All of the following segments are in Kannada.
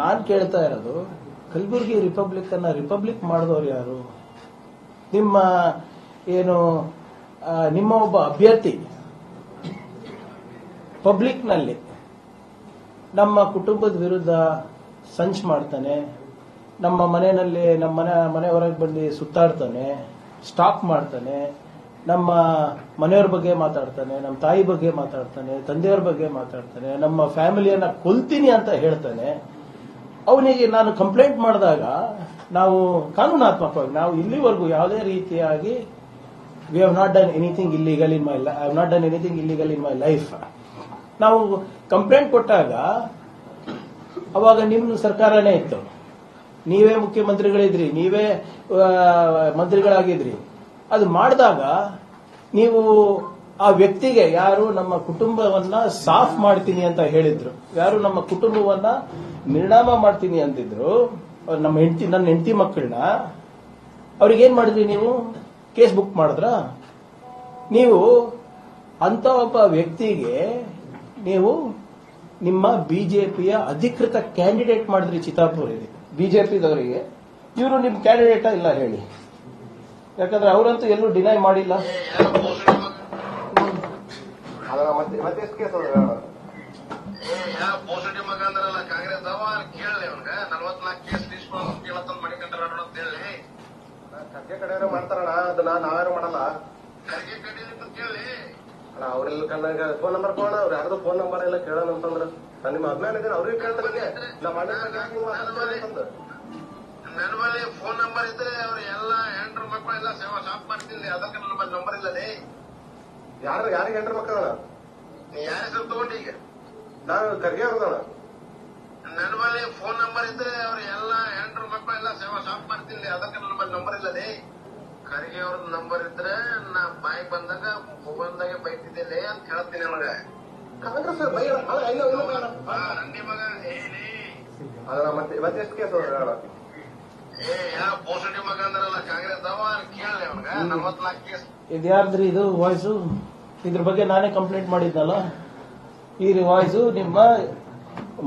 ನಾನ್ ಕೇಳ್ತಾ ಇರೋದು, ಕಲಬುರಗಿ ರಿಪಬ್ಲಿಕ್ ಅನ್ನ ರಿಪಬ್ಲಿಕ್ ಮಾಡಿದವರು ಯಾರು? ನಿಮ್ಮ ಏನು ನಿಮ್ಮ ಒಬ್ಬ ಅಭ್ಯರ್ಥಿ ಪಬ್ಲಿಕ್ ನಲ್ಲಿ ನಮ್ಮ ಕುಟುಂಬದ ವಿರುದ್ಧ ಸಂಚ್ ಮಾಡ್ತಾನೆ, ನಮ್ಮ ಮನೆಯಲ್ಲಿ ನಮ್ಮ ಮನೆ ಹೊರಗೆ ಬಂದು ಸುತ್ತಾಡ್ತಾನೆ, ಸ್ಟಾಕ್ ಮಾಡ್ತಾನೆ, ನಮ್ಮ ಮನೆಯವ್ರ ಬಗ್ಗೆ ಮಾತಾಡ್ತಾನೆ, ನಮ್ಮ ತಾಯಿ ಬಗ್ಗೆ ಮಾತಾಡ್ತಾನೆ, ತಂದೆಯವ್ರ ಬಗ್ಗೆ ಮಾತಾಡ್ತಾನೆ, ನಮ್ಮ ಫ್ಯಾಮಿಲಿಯನ್ನ ಕೊಲ್ತೀನಿ ಅಂತ ಹೇಳ್ತಾನೆ. ಅವನಿಗೆ ನಾನು ಕಂಪ್ಲೇಂಟ್ ಮಾಡಿದಾಗ ನಾವು ಕಾನೂನಾತ್ಮಕವಾಗಿ ನಾವು ಇಲ್ಲಿವರೆಗೂ ಯಾವುದೇ ರೀತಿಯಾಗಿ we have not done anything illegal in my I have not done anything illegal in my life. ನಾವು ಕಂಪ್ಲೇಂಟ್ ಕೊಟ್ಟಾಗ ಅವಾಗ ನಿಮ್ಮ ಸರ್ಕಾರನೇ ಇತ್ತು, ನೀವೇ ಮುಖ್ಯಮಂತ್ರಿಗಳಿದ್ರಿ, ನೀವೇ ಮಂತ್ರಿಗಳಾಗಿದ್ರಿ. ಅದು ಮಾಡಿದಾಗ ನೀವು ಆ ವ್ಯಕ್ತಿಗೆ ಯಾರು ನಮ್ಮ ಕುಟುಂಬವನ್ನ ಸಾಫ್ ಮಾಡ್ತೀನಿ ಅಂತ ಹೇಳಿದ್ರು, ಯಾರು ನಮ್ಮ ಕುಟುಂಬವನ್ನ ನಿರ್ನಾಮ ಮಾಡ್ತೀನಿ ಅಂತಿದ್ರು, ನನ್ನ ಹೆಂಡತಿ ಮಕ್ಕಳನ್ನ, ಅವ್ರಿಗೇನ್ ಮಾಡಿದ್ರಿ ನೀವು? ಕೇಸ್ ಬುಕ್ ಮಾಡಿದ್ರ? ನೀವು ಅಂತ ಒಬ್ಬ ವ್ಯಕ್ತಿಗೆ ನೀವು ನಿಮ್ಮ ಬಿಜೆಪಿಯ ಅಧಿಕೃತ ಕ್ಯಾಂಡಿಡೇಟ್ ಮಾಡಿದ್ರಿ ಚಿತ್ತಾಪುರಲ್ಲಿ ಬಿಜೆಪಿದವರಿಗೆ. ಇವರು ನಿಮ್ ಕ್ಯಾಂಡಿಡೇಟ ಇಲ್ಲ ಹೇಳಿ, ಯಾಕಂದ್ರೆ ಅವರಂತೂ ಎಲ್ಲೂ ಡಿನೈ ಮಾಡಿಲ್ಲ. ಪಾಸಿಟಿವ್ ಮಗ ಅಂದ್ರಲ್ಲ ಕಾಂಗ್ರೆಸ್ ಅವ ಕೇಳಲಿ ಅವ್ನಿಗೆ 44 ಕೇಸ್ తీసుకొని ಕೇಳತ್ತಂತ ಮಾಡಿಕೊಂಡ್ರ ಅಂತ ಹೇಳಿ ಖರ್ಗೆ ಕಡೆ ಮಾಡ್ತಾರಣ. ಅದನ್ನ ನಾವೇನು ಮಾಡಲ್ಲ. ಖರ್ಗೆ ಕಡೆ ಕೇಳಿ ಅಣ್ಣ, ಅವ್ರೆಲ್ಲ ಕಣ್ಣಾಗ ಫೋನ್ ನಂಬರ್ ಕೊಡೋಣ. ಅವ್ರು ಯಾರ್ದು ಫೋನ್ ನಂಬರ್ ಎಲ್ಲ ಕೇಳೋಣ ಅಂತಂದ್ರ ನಾನು ನಿಮ್ಮ ಅಭಿಮಾನ ಇದ್ದೀನಿ, ಅವ್ರಿಗೆ ಕೇಳ್ತಾರೆ. ನನ್ನ ಬಳಿ ಫೋನ್ ನಂಬರ್ ಇದ್ರೆ ಅವ್ರು ಎಲ್ಲ ಹೆಂಡ್ರ ಮಕ್ಕಳೆಲ್ಲ ಸೇವಾ ಶಾಪ್ ಮಾಡ್ತೀನಿ. ಅದಕ್ಕೆ ನನ್ನ ಬಳಿ ನಂಬರ್ ಇಲ್ಲದೆ. ಯಾರಿಗೆ ಹೆಂಡ್ರ ಮಕ್ಕಳ ಯಾರ ಹೆಸರು ತಗೊಂಡು ಈಗ ನಾನು ಖರ್ಗೆ ಅವ್ರದಣ. ನನ್ನ ಬಳಿ ಫೋನ್ ನಂಬರ್ ಇದ್ರೆ ಅವ್ರು ಎಲ್ಲ ಹೆಂಡ್ರ ಮಕ್ಕಳೆಲ್ಲ ಸೇವಾ ಶಾಪ್ ಮಾಡ್ತೀನಿ. ಅದಕ್ಕೆ ನನ್ನ ಬಳಿ ನಂಬರ್ ಇಲ್ಲದೆ. ಖರ್ಗೆ ಅವ್ರದ್ದು ನಂಬರ್ ಇದ್ರೆ ನಾ ಬಾಯಿ ಬಂದಾಗ ಮೊಬೈಲ್ದಾಗೆ ಬೈತಿದ್ದೆ ಅಂತ ಹೇಳ್ತೀನಿ ನನಗೆ. ಕಾಂಗ್ರೆಸ್ ನಿಮಗ ಹೇಳಿ ಅದನ್ನ ಮತ್ತೆ ಎಷ್ಟು ಕೇಸ್ ಪಾಸಿಟಿವ್ ಮಗ ಅಂದ್ರಲ್ಲ ಕಾಂಗ್ರೆಸ್ ಅವ ಕೇಳಲಿ ಅವ್ನಿಗೆ 44 ಕೇಸ್. ಇದ್ಯಾರ್ದ್ರಿ ಇದು ವಾಯ್ಸು? ಇದ್ರ ಬಗ್ಗೆ ನಾನೇ ಕಂಪ್ಲೇಂಟ್ ಮಾಡಿದ್ನಲ್ಲ. ಈ ವಾಯ್ಸು ನಿಮ್ಮ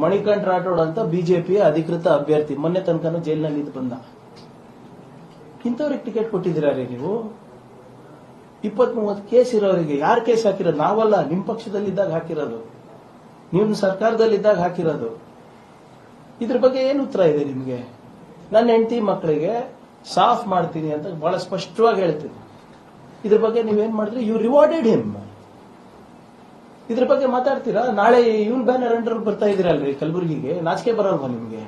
ಮಣಿಕಂಠ ರಾಠೋಡ್ ಅಂತ ಬಿಜೆಪಿಯ ಅಧಿಕೃತ ಅಭ್ಯರ್ಥಿ, ಮೊನ್ನೆ ತನಕನೂ ಜೈಲಿನಲ್ಲಿ ಇದು ಬಂದ. ಇಂಥವ್ರಿಗೆ ಟಿಕೆಟ್ ಕೊಟ್ಟಿದ್ದೀರಾ ರೀ ನೀವು? 20-30 ಕೇಸ್ ಇರೋರಿಗೆ ಯಾರು ಕೇಸ್ ಹಾಕಿರೋದು? ನಾವಲ್ಲ, ನಿಮ್ಮ ಪಕ್ಷದಲ್ಲಿದ್ದಾಗ ಹಾಕಿರೋದು, ನಿಮ್ಮ ಸರ್ಕಾರದಲ್ಲಿದ್ದಾಗ ಹಾಕಿರೋದು. ಇದ್ರ ಬಗ್ಗೆ ಏನು ಉತ್ತರ ಇದೆ ನಿಮಗೆ? ನನ್ನ ಹೆಂಡತಿ ಮಕ್ಕಳಿಗೆ ಸಾಫ್ ಮಾಡ್ತೀನಿ ಅಂತ ಬಹಳ ಸ್ಪಷ್ಟವಾಗಿ ಹೇಳ್ತೀನಿ. ಇದ್ರ ಬಗ್ಗೆ ನೀವೇನ್ ಮಾಡಿದ್ರಿ? You rewarded him. ಇದ್ರ ಬಗ್ಗೆ ಮಾತಾಡ್ತೀರಾ? ನಾಳೆ ಇವನ್ ಬ್ಯಾನರ್ ಅಂಡರ್ ಬರ್ತಾ ಇದೀರಲ್ರಿ ಕಲಬುರಗಿಗೆ, ನಾಚಿಕೆ ಬರಲ್ವಾ ನಿಮ್ಗೆ?